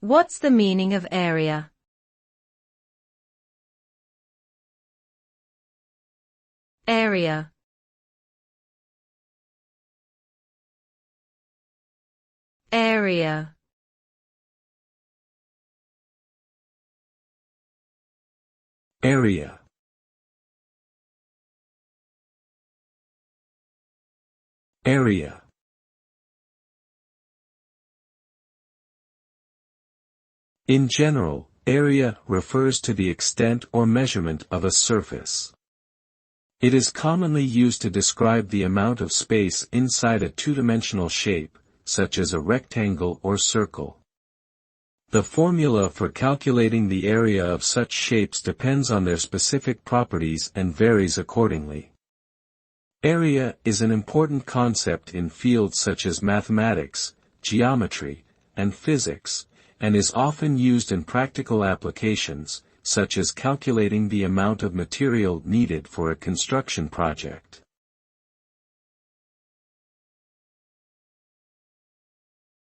What's the meaning of area? Area. Area. Area. Area. In general, area refers to the extent or measurement of a surface. It is commonly used to describe the amount of space inside a two-dimensional shape, such as a rectangle or circle. The formula for calculating the area of such shapes depends on their specific properties and varies accordingly. Area is an important concept in fields such as mathematics, geometry, and physics, and is often used in practical applications, such as calculating the amount of material needed for a construction project.